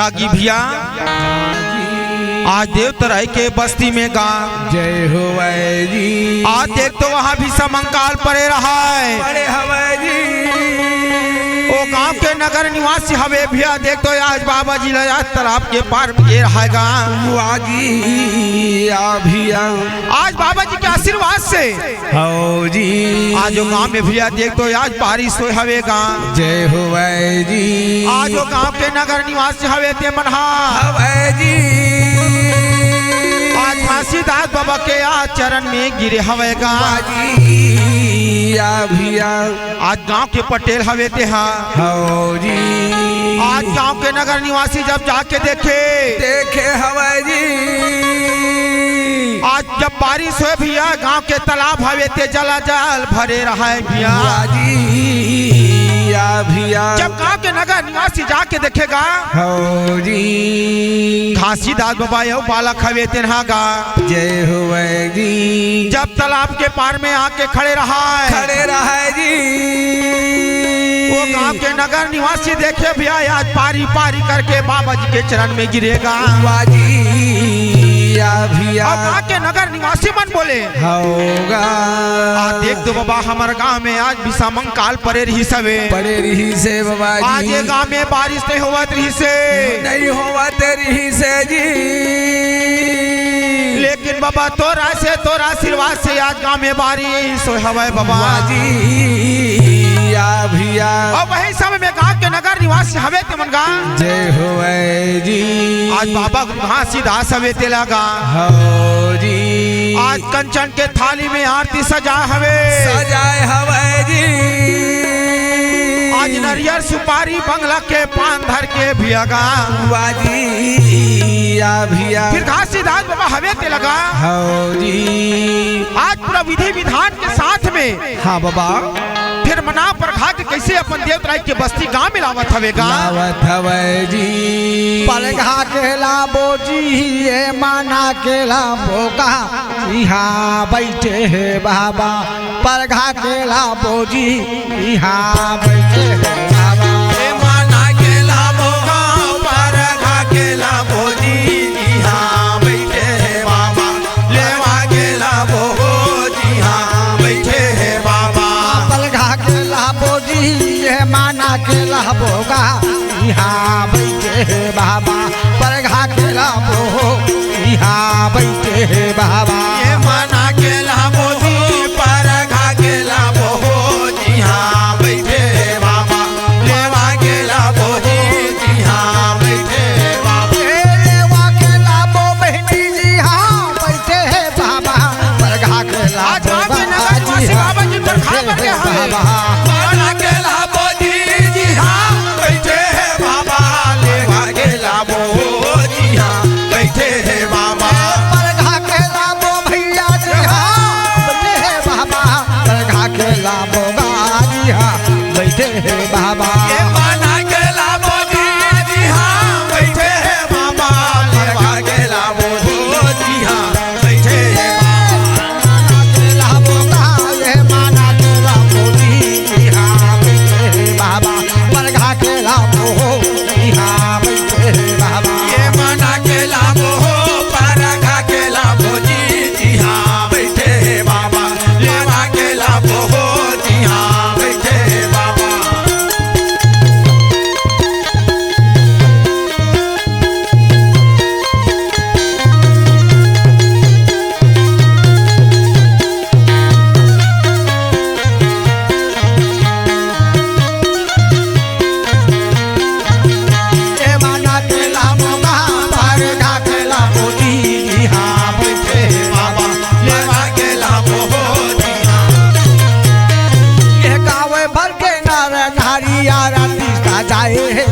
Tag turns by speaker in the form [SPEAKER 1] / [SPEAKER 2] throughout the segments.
[SPEAKER 1] रागी भैया आज देवतराय के बस्ती में गा
[SPEAKER 2] जय हो जी।
[SPEAKER 1] आज देख तो वहाँ भी समंकाल पड़े रहा है।
[SPEAKER 2] पड़े हवे जी।
[SPEAKER 1] वो गांव के नगर निवासी हवे भैया देख तो आज बाबा जी लया तालाब के पार ये रहेगा
[SPEAKER 2] भैया
[SPEAKER 1] आज बाबा जी के आशीर्वाद से
[SPEAKER 2] हो जी।
[SPEAKER 1] आज वो गांव में भैया देख तो आज बारिश हो हवेगा।
[SPEAKER 2] जय हो जी।
[SPEAKER 1] आज वो गांव के नगर निवासी हवे ते मनहा
[SPEAKER 2] हवे जी।
[SPEAKER 1] आज घासीदास बाबा के आज चरण में गिरे हवेगा
[SPEAKER 2] भैया।
[SPEAKER 1] आज गांव के पटेल हवे ते
[SPEAKER 2] हो जी।
[SPEAKER 1] आज गांव के नगर निवासी जब जाके देखे
[SPEAKER 2] हवे जी।
[SPEAKER 1] आज जब बारिश हो भैया गांव के तालाब हवे ते जला जल भरे रहा है भैया
[SPEAKER 2] भैया।
[SPEAKER 1] जब गांव के नगर निवासी जाके देखेगा
[SPEAKER 2] हो जी।
[SPEAKER 1] घासीदास बाबा यो बालक हवे तेनहागा।
[SPEAKER 2] जय हो जी।
[SPEAKER 1] जब तालाब के पार में आके खड़े रहा
[SPEAKER 2] जी।
[SPEAKER 1] वो गांव के नगर निवासी देखे भैया आज पारी पारी करके बाबा जी के चरण में गिरेगा
[SPEAKER 2] भैया।
[SPEAKER 1] और गांव के नगर निवासी मन बोले
[SPEAKER 2] होगा
[SPEAKER 1] आज देख तो बाबा हमारे गांव में आज भी समंकाल पड़े रही सवे
[SPEAKER 2] पड़े रही से बाबा जी।
[SPEAKER 1] आज ये गांव में बारिश नहीं हुआ रही से
[SPEAKER 2] नहीं हुआ तेरी से जी।
[SPEAKER 1] लेकिन बाबा तोरा आशीर्वाद से आज गांव में बारिश हो हवा बाबा
[SPEAKER 2] जी भैया।
[SPEAKER 1] और वही समय में गांव के नगर निवासी हवे ते मन गा
[SPEAKER 2] जय हो जी।
[SPEAKER 1] आज बाबा घासीदास हवे ते लगा
[SPEAKER 2] हो जी।
[SPEAKER 1] आज कंचन के थाली में आरती सजाए
[SPEAKER 2] हवे जी।
[SPEAKER 1] आज नरियर सुपारी बंगला के पान धर के भियागा
[SPEAKER 2] भैया।
[SPEAKER 1] फिर घासीदास बाबा हवे ते लगा
[SPEAKER 2] हो जी।
[SPEAKER 1] आज पूरा विधि विधान के साथ में
[SPEAKER 2] हाँ बाबा
[SPEAKER 1] फिर मना पर खा के कैसे अपन देवतराय के बस्ती गांव में लावत हवेगा
[SPEAKER 2] जी।
[SPEAKER 3] पलघा के लाबो जी ये माना के लाबो का यहाँ बैठे है बाबा। पलघा के लाबो जी यहाँ बैठे है बाबा।
[SPEAKER 1] माना के लाबो गाँव पलघा के लाबो जी यहाँ बैठे है बाबा। लेवा के लाबो जी यहाँ बैठे है बाबा।
[SPEAKER 3] पलघा के लाबो जी ये माना के लाबो का यहाँ बैठे है बाबा। पलघा के लाबो यहाँ बैठे है बाबा।
[SPEAKER 1] ये माना के लाबो जी पलघा के लाबो जी यहाँ बैठे है बाबा। लेवा के लाबो जी यहाँ बैठे है बाबा।
[SPEAKER 3] लेवा के लाबो बहनी जी हाँ बैठे है बाबा। पलघा के
[SPEAKER 1] आज
[SPEAKER 3] लाबो
[SPEAKER 1] गाँव के नगर निवासी बाबा जी पर खड़ा करके हवे माना के लाबो जी हाँ बैठे है बाबा। लेवा के लाबो जी हाँ बैठे है बाबा।
[SPEAKER 3] पलघा के लाबो भैया जी हाँ बैठे है बाबा। पलघा के लाबो गाजी हाँ बैठे है बाबा।
[SPEAKER 1] ये माना के लाबो जी हाँ बैठे है बाबा। लेवा के लाबो जी हाँ बैठे है
[SPEAKER 3] लाबो का ये माना के लाबो जी हाँ बैठे है बाबा। पलघा के लाबो जी हाँ बैठे है बाबा।
[SPEAKER 1] ये माना के लाबो पलघा के लाबो जी हाँ बैठे है बाबा। लेवा के लाबो जी हाँ बैठे है बाबा।
[SPEAKER 3] ये माना के लाबो का पलघा के लाबो जी हाँ बैठे है बाबा।
[SPEAKER 1] लेवा के लाबो जी हाँ
[SPEAKER 3] ये गावे भर के नर नारी आरती सजाए है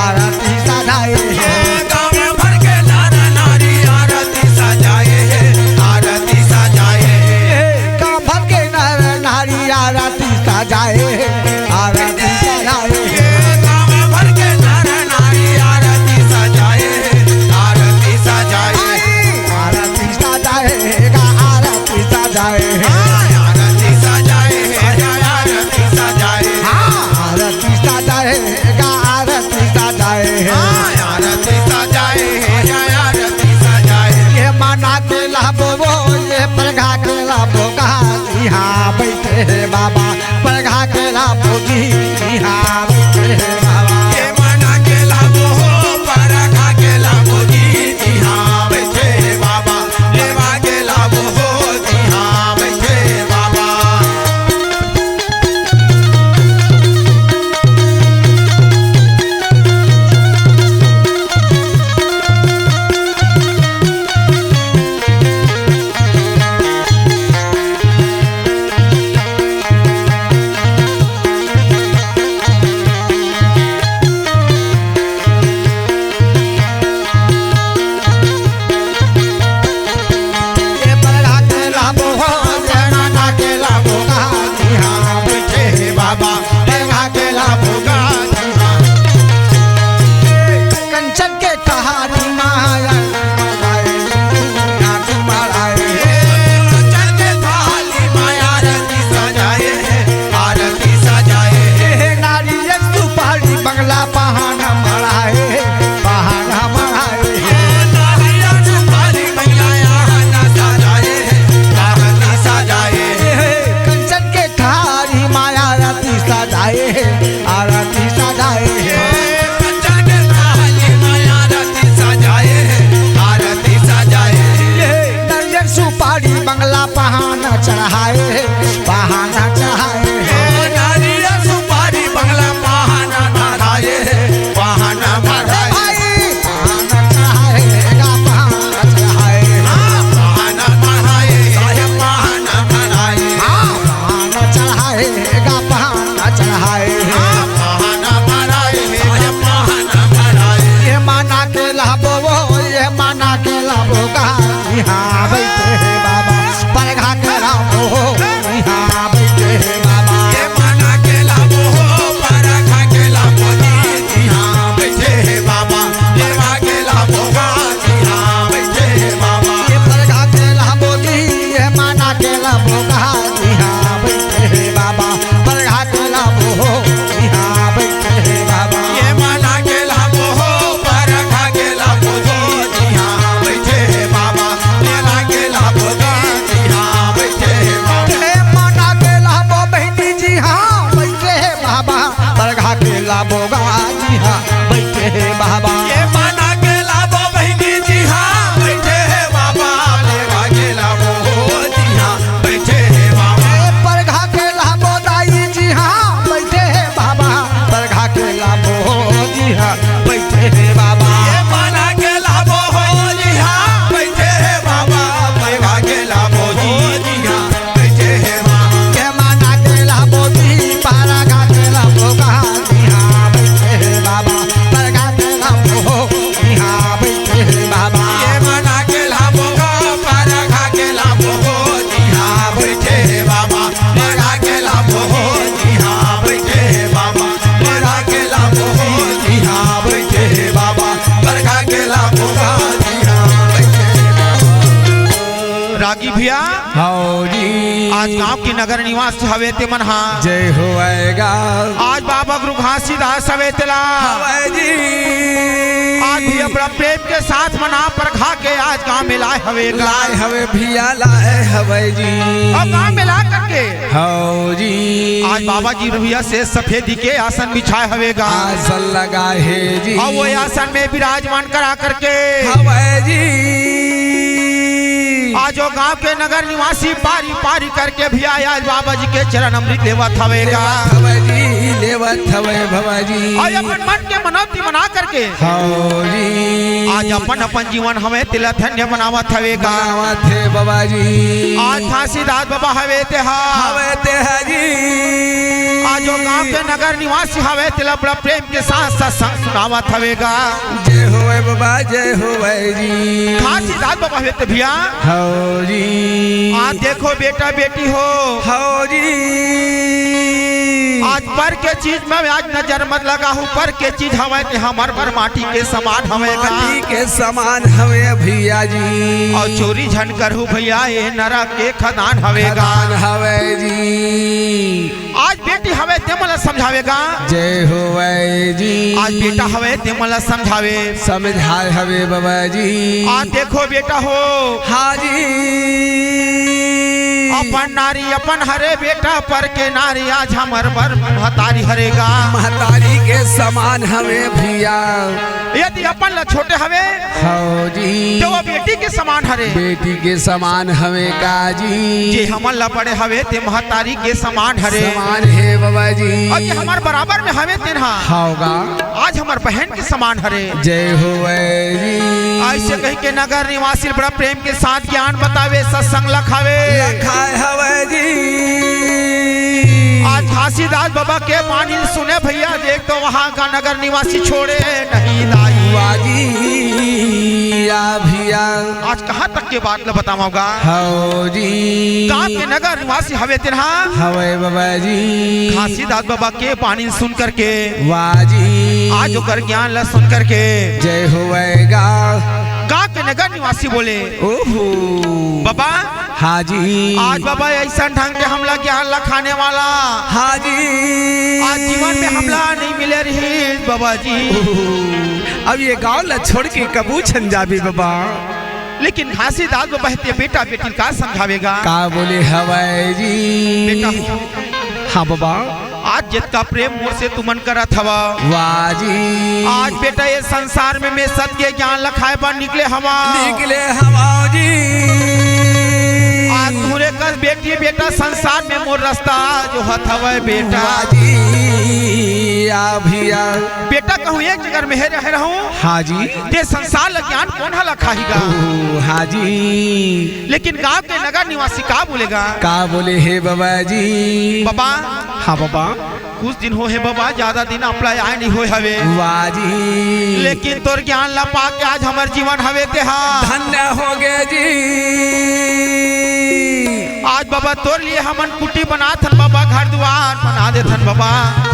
[SPEAKER 3] आरती सजाए है।
[SPEAKER 1] गाँव में भर के नर नारी आरती सजाए है आरती सजाए है।
[SPEAKER 3] गाँव भर के नर नारी आरती सजाए है आरती सजाए है।
[SPEAKER 1] गाँव में भर के नर नारी आरती सजाए है आरती सजाए है।
[SPEAKER 3] आरती सजाए है आरती सजाए है।
[SPEAKER 1] आरती सजाए है आरती सजाए है।
[SPEAKER 3] आरती सजाए है आरती सजाए है।
[SPEAKER 1] आरती
[SPEAKER 3] हैं बाबा परघा के लाभो जी यहाँ बैठे हैं बाबा
[SPEAKER 1] ये मना के लाभो हो परघा के लाभो जी यहाँ बैठे हैं बाबा लेवा के लाभो हो यहाँ बैठे हैं बाबा
[SPEAKER 3] ये परघा के लाभो हो ये नाना के लाभो का यहाँ बैठे हैं बाबा परघा के लाभो का कंचन के कहानी माया
[SPEAKER 1] चल के थाली माँ आरती सजाए आरती सजाए
[SPEAKER 3] नारियल सुपारी बंगला पहाना मढ़ाए पहाना मढ़ाए
[SPEAKER 1] नारियल सुपारी महिलाया हना सजाए आरती सजाए
[SPEAKER 3] कंचन के थारी माया आरती सजाए आरती सजाए
[SPEAKER 1] चल के थाली माँ आरती सजाए आरती सजाए
[SPEAKER 3] नारियल सुपारी बंगला पहाना चढ़ाए पहाना चढ़ाए
[SPEAKER 1] नारियल सुपारी बंगला पहाना बढ़ाए पहाना बढ़ाए
[SPEAKER 3] भाई पहाना चढ़ाएगा पहाना चढ़ाए
[SPEAKER 1] पहाना बढ़ाए साहेब पहाना बढ़ाए
[SPEAKER 3] पहाना चढ़ाएगा पहाना चढ़ाए
[SPEAKER 1] पहाना बढ़ाए साहेब पहाना बढ़ाए
[SPEAKER 3] ये माना के लाभो वो ये माना के लाभो का यहाँ बैठे हैं बाबा परघा के लाभो हो यहाँ बैठे हैं बाबा
[SPEAKER 1] ये मना के लाभो हो परघा के लाभो जी यहाँ बैठे हैं बाबा लेवा के लाभो हो यहाँ बैठे हैं बाबा
[SPEAKER 3] ये परघा के लाभो जी ये माना के लाभो का यहाँ बैठे हैं बाबा परघा के लाभो हो यहाँ बैठे हैं बाबा
[SPEAKER 1] ये मना के लाभो हो परघा के लाभो जी यहाँ बैठे हैं बाबा लेवा के लाभो हो यहाँ बैठे हैं बाबा
[SPEAKER 3] हे माना के लाभो बहनी जी हाँ बैठे हैं बाबा परघा के लाभो गा जी हाँ बैठे हैं बाबा
[SPEAKER 1] ये मना के लाभो बहनी जी हाँ बैठे हैं बाबा लेवा के लाभो हो यहाँ बैठे हैं बाबा
[SPEAKER 3] हे परघा के लाभो दाई जी हाँ बैठे हैं बाबा परघा के लाभो जी हाँ बैठे हैं बाबा
[SPEAKER 1] ये मना के लाभो हो यहाँ बैठे हैं बाबा लेवा के लाभो हो यहाँ बैठे हैं बाबा
[SPEAKER 3] ये माना के लाभो जी परघा के लाभो गा जी हाँ बैठे हैं बाबा परघा के लाभो यहाँ बैठे हैं बाबा
[SPEAKER 1] ये मना के लाभो हो परघा के लाभो हो यहाँ बैठे हैं बाबा लेवा के लाभो हो यहाँ बैठे हैं बाबा लेवा के लाभो हो यहाँ बैठे हैं बाबा परघा के लाभो हो यहाँ बैठे हैं बाबा रागी भैया
[SPEAKER 2] हौजी
[SPEAKER 1] आज गांव की नगर निवास हवे ते मनहा
[SPEAKER 2] जय होएगा
[SPEAKER 1] आज बाबा गुरु घासीदास हवे तेला
[SPEAKER 2] हौजी
[SPEAKER 1] आज भी अपना प्रेम के साथ मना परघा के आज गांव में लाए हवे
[SPEAKER 2] लाए हवे भिया लाए हवे जी
[SPEAKER 1] और गांव में ला करके
[SPEAKER 2] हौजी
[SPEAKER 1] आज बाबा जी रुहिया से सफेदी के आसन बिछाए हवेगा
[SPEAKER 2] आसन लगा है जी
[SPEAKER 1] और वो आसन में विराजमान करा करके
[SPEAKER 2] हवे जी
[SPEAKER 1] आज वो गांव के नगर निवासी पारी पारी करके भी आए आज बाबा जी के चरण अमृत लेवत हवेगा
[SPEAKER 2] हवे जी लेवत हवे भवा जी
[SPEAKER 1] और अपन मन के मनौती बना करके
[SPEAKER 2] हौजी
[SPEAKER 1] आज अपन अपन जीवन हमें तिला धन्य बनावत हवेगा
[SPEAKER 2] गावा थे बाबा जी
[SPEAKER 1] आज घासीदास बाबा हवे ते
[SPEAKER 2] हवे ते जी
[SPEAKER 1] आज जो गांव के नगर निवासी हवे तिला बड़ा प्रेम के साथ सत्संग सुनावत हवेगा
[SPEAKER 2] जय होए बाबा जय होए जी
[SPEAKER 1] घासीदास बाबा हवे ते भैया
[SPEAKER 2] हौजी
[SPEAKER 1] आज देखो बेटा बेटी हो
[SPEAKER 2] हौजी
[SPEAKER 1] आज पर के चीज में आज नजर मत लगा हूँ पर के चीज हवे ते हमर बर माटी के समान हवेगा
[SPEAKER 2] माटी के समान हवे भैया जी
[SPEAKER 1] और चोरी झन करहु भैया ये नरक के खदान हवेगा
[SPEAKER 2] खदान हवे जी
[SPEAKER 1] आज बेटी हवे ते मला समझावेगा
[SPEAKER 2] जय होए जी
[SPEAKER 1] आज बेटा हवे ते मला समझावे
[SPEAKER 2] समझाए हवे बाबा जी
[SPEAKER 1] आज देखो बेटा हो
[SPEAKER 2] हाँ जी
[SPEAKER 1] और अपन नारी अपन हरे बेटा पर के नारी आज हमर बर महतारी हरेगा।
[SPEAKER 2] महतारी के समान हमें भैया
[SPEAKER 1] यदि अपन ला छोटे हवे
[SPEAKER 2] हो जी
[SPEAKER 1] तो वो बेटी के समान हरे।
[SPEAKER 2] बेटी के समान हमें काजी
[SPEAKER 1] जे हमन ला बड़े हवे ते महतारी के समान हरे।
[SPEAKER 2] समान है बाबा जी
[SPEAKER 1] और ये हमार बराबर में हवे तेनहा
[SPEAKER 2] होगा
[SPEAKER 1] आज हमार बहन के समान हरे।
[SPEAKER 2] जय हो जी।
[SPEAKER 1] ऐसे कहीं के नगर निवासी बड़ा प्रेम के साथ ज्ञान बतावे सत्संग लखावे
[SPEAKER 2] लखाए हवे जी।
[SPEAKER 1] आज घासीदास बाबा के पानी सुने भैया देख तो वहाँ का नगर निवासी छोड़े नहीं दाई
[SPEAKER 2] या भैया
[SPEAKER 1] आज कहाँ तक के बात न बताऊंगा।
[SPEAKER 2] हो जी
[SPEAKER 1] कहाँ के नगर निवासी हवे तेरहा
[SPEAKER 2] हवे बाबा जी।
[SPEAKER 1] घासीदास बाबा के पानी सुन करके
[SPEAKER 2] वाजी
[SPEAKER 1] आज होकर ज्ञान ला सुन करके
[SPEAKER 2] जय होएगा।
[SPEAKER 1] कहाँ के नगर निवासी बोले
[SPEAKER 2] ओहो
[SPEAKER 1] बाबा
[SPEAKER 2] हाजी
[SPEAKER 1] आज बाबा ऐसा ढंग के हमला ज्ञान ला खाने वाला
[SPEAKER 2] हाजी
[SPEAKER 1] आज जीवन में हमला नहीं मिले रही बाबा जी।
[SPEAKER 2] अब ये गांव ला छोड़ के कबू छन जाबी बाबा।
[SPEAKER 1] लेकिन घासीदास बाबा कहते बेटा बेटी का समझावेगा
[SPEAKER 2] का बोले हवाई जी
[SPEAKER 1] बेटा
[SPEAKER 2] हाँ बाबा
[SPEAKER 1] आज जितना प्रेम मोर से तुमन करत हवा
[SPEAKER 2] वाजी
[SPEAKER 1] आज बेटा ये संसार में मैं सत्य ज्ञान लखाए पर निकले हवा
[SPEAKER 2] जी
[SPEAKER 1] आज तुरे कर बेटी बेटा संसार में मोर रास्ता जो हथवे बेटा
[SPEAKER 2] भैया
[SPEAKER 1] बेटा कहूँ एक जगह में रह रहा हूँ
[SPEAKER 2] हाजी
[SPEAKER 1] ते संसार ला ज्ञान कौन हला खाएगा
[SPEAKER 2] हाजी।
[SPEAKER 1] लेकिन गांव के नगर निवासी का बोलेगा
[SPEAKER 2] का बोले हे बाबा जी
[SPEAKER 1] बाबा
[SPEAKER 2] हाँ बाबा
[SPEAKER 1] कुछ दिन हो है बाबा ज्यादा दिन अपना आए नहीं हो हवे
[SPEAKER 2] वाजी
[SPEAKER 1] लेकिन तोर ज्ञान ला पा के आज हमार जीवन हवे ते
[SPEAKER 2] धन्य हो गए जी।
[SPEAKER 1] आज बाबा तोर लिए हमन कुटी बना थन बाबा घर द्वार बना दे थन बाबा।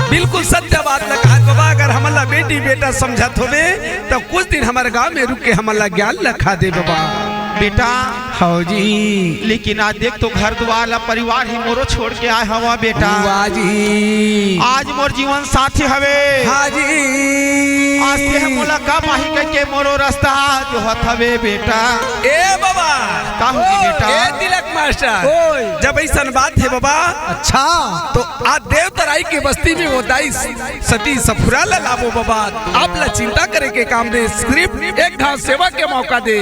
[SPEAKER 2] बिल्कुल सत्य बात लगा बाबा। अगर हमला बेटी बेटा समझत होवे तो कुछ दिन हमारे गांव में रुक के हमला ज्ञान लखा दे बाबा
[SPEAKER 1] बेटा
[SPEAKER 2] हो जी।
[SPEAKER 1] लेकिन आज देख तो घर द्वार ला परिवार ही मोरो छोड़ के आए हवा बेटा
[SPEAKER 2] वाजी
[SPEAKER 1] आज मोर जीवन साथी हवे
[SPEAKER 2] हाजी
[SPEAKER 1] आज ते मोला का माही कह के मोरो रास्ता जो हथ हवे बेटा।
[SPEAKER 2] ए बाबा
[SPEAKER 1] का होगी बेटा
[SPEAKER 2] ए तिलक मास्टर जब ऐसा बात है बाबा
[SPEAKER 3] अच्छा
[SPEAKER 2] तो आज देवतराई के बस्ती में वो दाई सती सफुरा लाबो बाबा। आप ला चिंता करे के काम दे सिर्फ एक घाव सेवा के मौका दे।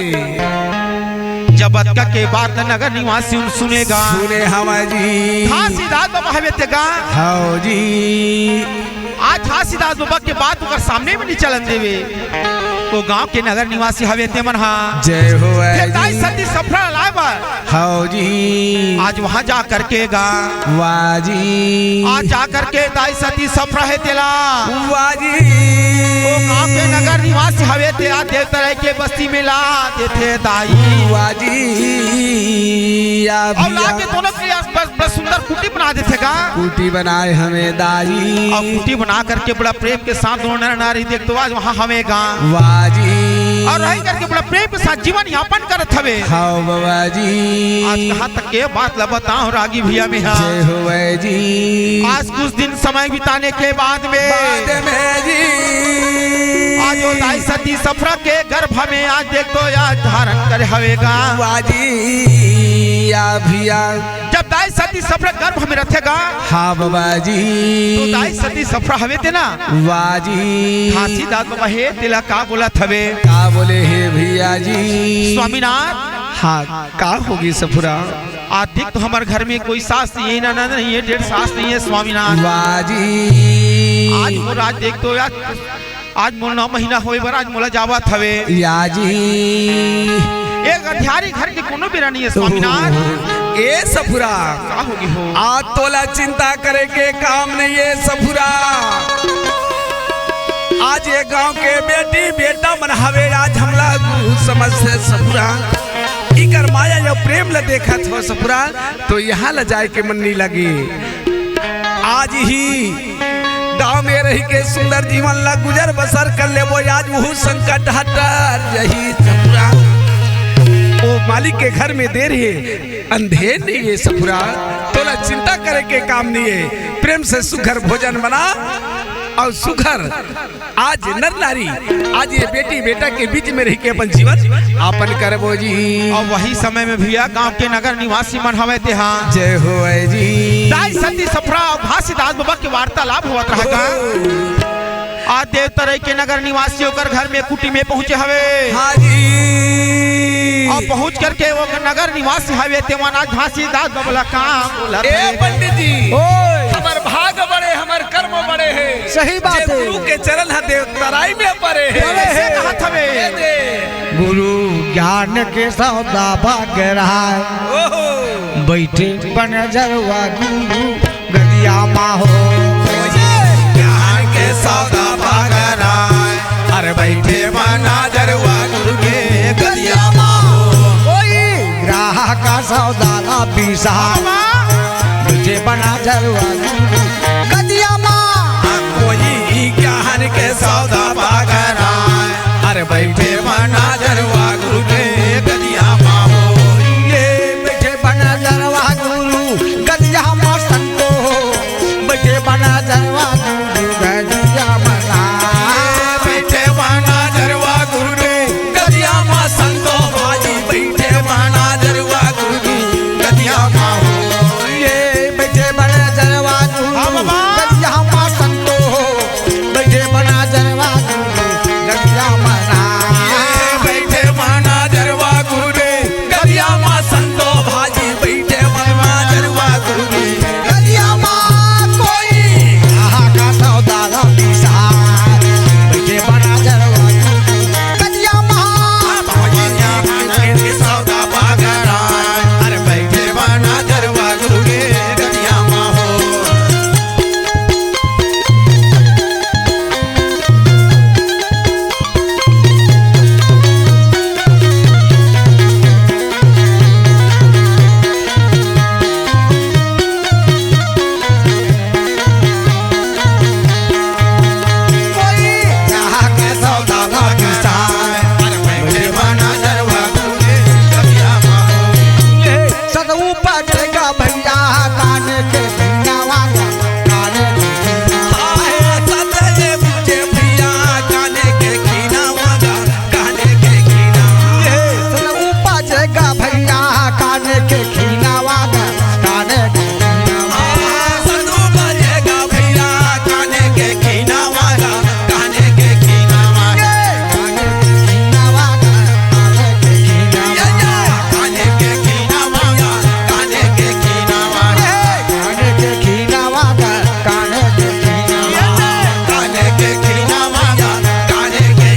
[SPEAKER 1] जब अतका के बात नगर निवासी सुनेगा
[SPEAKER 2] सुने हमारी
[SPEAKER 1] घासीदास बाबा हवे तेगा
[SPEAKER 2] हो जी।
[SPEAKER 1] आज घासीदास बाबा के बात ओकर सामने में नहीं चलन देवे तो गांव के नगर निवासी हवे ते मन हा
[SPEAKER 2] जय हो
[SPEAKER 1] दाई सती सफरा लावा
[SPEAKER 2] हो जी।
[SPEAKER 1] आज वहां जा करके गा
[SPEAKER 2] वाजी
[SPEAKER 1] आज जा करके दाई सती सफरा है तेला
[SPEAKER 2] वाजी
[SPEAKER 1] वो गांव के नगर निवासी हवे ते आज देवतराई के बस्ती में ला देते दाई
[SPEAKER 2] वाजी
[SPEAKER 1] और लाके दोनों के बस सुंदर कुटी बना देते गा
[SPEAKER 2] कुटी बनाए हमें दाई
[SPEAKER 1] और कुटी बना करके बड़ा प्रेम के साथ दोनों नारी देख तो आज वहाँ हमें गा
[SPEAKER 2] वाजी
[SPEAKER 1] और रह करके बड़ा प्रेम के साथ जीवन यापन करत हवे।
[SPEAKER 2] हाँ बाबा जी
[SPEAKER 1] आज कहाँ तक के बात ला बताऊं रागी भैया में
[SPEAKER 2] जय हो जी।
[SPEAKER 1] आज कुछ दिन समय बिताने के बाद में
[SPEAKER 2] जी
[SPEAKER 1] आज वो दाई सती सफरा के गर्भ में आज देख तो आज धारण करे हवेगा
[SPEAKER 2] वाजी भैया।
[SPEAKER 1] जब दाई सती सफरा गर्भ में रखेगा
[SPEAKER 2] हाँ बाबा जी
[SPEAKER 1] तो दाई सती सफरा हवे थे ना
[SPEAKER 2] वाजी
[SPEAKER 1] घासीदास बाबा हे तिला का बोला थवे
[SPEAKER 2] का बोले हे भैया जी
[SPEAKER 1] स्वामीनाथ
[SPEAKER 2] हाँ का होगी सफुरा
[SPEAKER 1] आज देख तो हमारे घर में कोई सास नहीं है ना नहीं है 1.5 सास नहीं है स्वामीनाथ
[SPEAKER 2] वाजी
[SPEAKER 1] आज मोर आज देख तो यार आज मोर 9 महीना होए बर आज मोला जावा थवे
[SPEAKER 2] याजी
[SPEAKER 1] एक अध्यारी घर के कोनो बेरा नहीं है स्वामीनाथ
[SPEAKER 2] ए सफुरा
[SPEAKER 1] का होगी हो
[SPEAKER 2] आज तोला चिंता करे के काम नहीं है सफुरा। आज ये गांव के बेटी बेटा मन हवे आज हमला समझ से सफुरा इकर माया जो प्रेम ला देखा था सफुरा तो यहाँ ला जाए के मन नहीं लगी। आज ही गांव में रही के सुंदर जीवन ला गुजर बसर कर ले वो आज वो संकट हटर यही सफुरा वो मालिक के घर में देर है अंधेर नहीं है सफुरा तोला चिंता करे के काम नहीं है। प्रेम से सुघर भोजन बना और सुखर आज नर नारी आज ये बेटी बेटा के बीच में रह के अपन जीवन आपन करबो जी।
[SPEAKER 1] और वही समय में भैया गांव के नगर निवासी मन हवे ते हाँ
[SPEAKER 2] जय हो जी।
[SPEAKER 1] दाई सती सफरा और घासीदास बाबा के वार्तालाप होत रहेगा। आज देवतरई के नगर निवासी होकर घर में कुटी में पहुंचे हवे।
[SPEAKER 2] हाँ जी।
[SPEAKER 1] और पहुंच करके वो नगर निवासी हवे तेवन आज घासीदास बाबा काम बोला
[SPEAKER 2] ए पंडित जी
[SPEAKER 3] ओए
[SPEAKER 2] हमार भाग बड़े हमार कर्म बड़े हैं।
[SPEAKER 3] सही बात है।
[SPEAKER 2] गुरु के चरण है देवतराई में पड़े हैं।
[SPEAKER 1] ऐसे कहत हवे
[SPEAKER 3] गुरु ज्ञान के सौदा भाग रहा है बैठे बनजरवा गुरु गदिया माहो
[SPEAKER 1] ज्ञान के सौदा भाग रहा है अरे बैठे बना जरवा गुरु के गदिया
[SPEAKER 3] कोई ग्राहक का सौदा ना पीसा बैठे बना जरवा गुरु गदिया माँ
[SPEAKER 1] कोई ज्ञान के सौदा भाग रहा है अरे बैठे बना जरवा गुरु के गदिया माहो
[SPEAKER 3] ये बैठे बना जरवा गुरु गदिया माँ संतो बैठे बना जरवा गुरु गदिया मना
[SPEAKER 1] बैठे बना जरवा गुरु के गदिया माँ संतो भाजी बैठे बना जरवा गुरु की गदिया माहो
[SPEAKER 3] ये बैठे बना जरवा गुरु गदिया माँ संतो बैठे बना जरवा गुरु गदिया मना
[SPEAKER 1] बैठे बना जरवा गुरु के गदिया माँ संतो भाजी बैठे बना जरवा गुरु की
[SPEAKER 3] गदिया माँ कोई ग्राहक का सौदा ना पीसा बैठे बना जरवा गुरु गदिया माँ
[SPEAKER 1] सौदा भाग रहा है अरे बैठे बना जरवा गुरु के गदिया माहो
[SPEAKER 3] कोई ग्राहक का सौदा ना पीसा
[SPEAKER 1] अरे बैठे बना जरवा गुरु के गदिया माहो
[SPEAKER 3] सदऊ पटेगा भैया कान के नवा कान
[SPEAKER 2] सतले मुझे भैया गाने के खीना वागा गाने के खीना
[SPEAKER 3] सदऊ पटेगा भैया कान के खीनावा कान
[SPEAKER 2] सनु बजेगा भैया गाने के खीना वागा गाने के खीना वागा
[SPEAKER 3] खीनावा कान के खीनावा
[SPEAKER 2] गाने के खीना वागा गाने के खीना वागा
[SPEAKER 3] कान के खीनावा कान के खीनावा
[SPEAKER 2] गाने के खीना वागा गाने के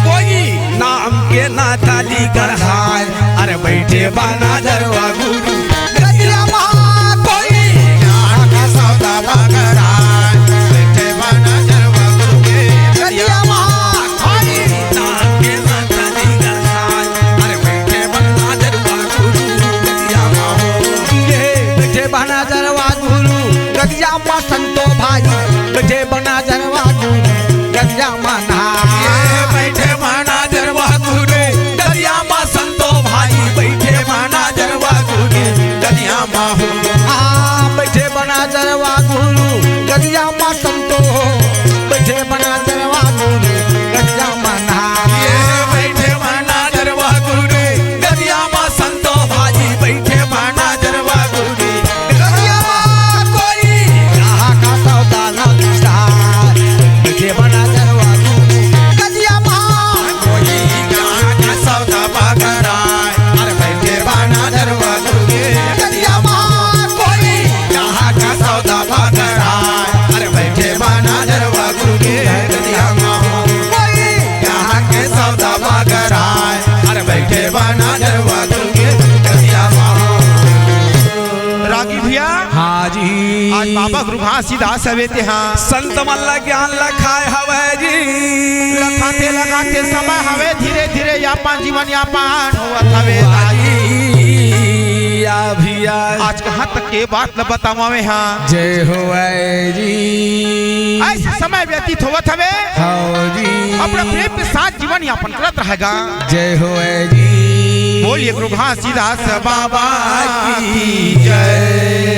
[SPEAKER 2] कोई नाम के नाताली गढ़ाए अरे बैठे बाना जरवा गुरु
[SPEAKER 3] गदिया माँ कोई
[SPEAKER 1] ज्ञान का सौदा भाग रहा है बैठे बना जरवा गुरु के
[SPEAKER 3] गदिया माँ
[SPEAKER 2] कोई नाम के नाताली गढ़ाए अरे बैठे बाना जरवा गुरु गदिया माहो
[SPEAKER 3] ये बैठे बना जरवा गुरु गदिया माँ संतो भाई बैठे बना जरवा गुरु गदिया मना
[SPEAKER 1] बैठे बना जरवा गुरु गदिया माँ संतो भाई बैठे बना जरवा गुरु के गदिया माहो
[SPEAKER 3] बैठे बना जरवा गुरु गदिया माँ संतो बैठे बना जरवा गुरु गदिया मना
[SPEAKER 1] बैठे बना जरवा गुरु गदिया माँ संतो भाजी बैठे बना जरवा गुरु के
[SPEAKER 3] गदिया माँ कोई ग्राहक का सौदा ना पीसा बैठे बना जरवा गुरु गदिया माँ
[SPEAKER 1] कोई ज्ञान का सौदा भाग रहा है अरे बैठे बना जरवा गुरु के
[SPEAKER 3] गदिया माँ कोई
[SPEAKER 1] यहाँ का सौदा भाग रहा है अरे बैठे बना जरवा गुरु के गदिया माहो
[SPEAKER 3] कोई
[SPEAKER 1] यहाँ के सौदा भाग रहा है अरे बैठे बना जरवा गुरु के गदिया माहो रागी भैया
[SPEAKER 2] हाँ जी
[SPEAKER 1] आज बाबा गुरु घासीदास हवे ते हाँ
[SPEAKER 2] संत मल्ला ज्ञान लखाए हवे जी
[SPEAKER 1] लगाते समय हवे धीरे धीरे यापन जीवन यापन होवत हवे दाई
[SPEAKER 2] या भैया
[SPEAKER 1] आज कहाँ तक के बात न बतावे हाँ
[SPEAKER 2] जय हो जी
[SPEAKER 1] ऐसे समय व्यतीत होवत हवे
[SPEAKER 2] हाँ जी
[SPEAKER 1] अपना प्रेम के साथ जीवन यापन करत रहेगा
[SPEAKER 2] जय हो जी
[SPEAKER 1] बोलिए गुरु घासीदास बाबा की जय।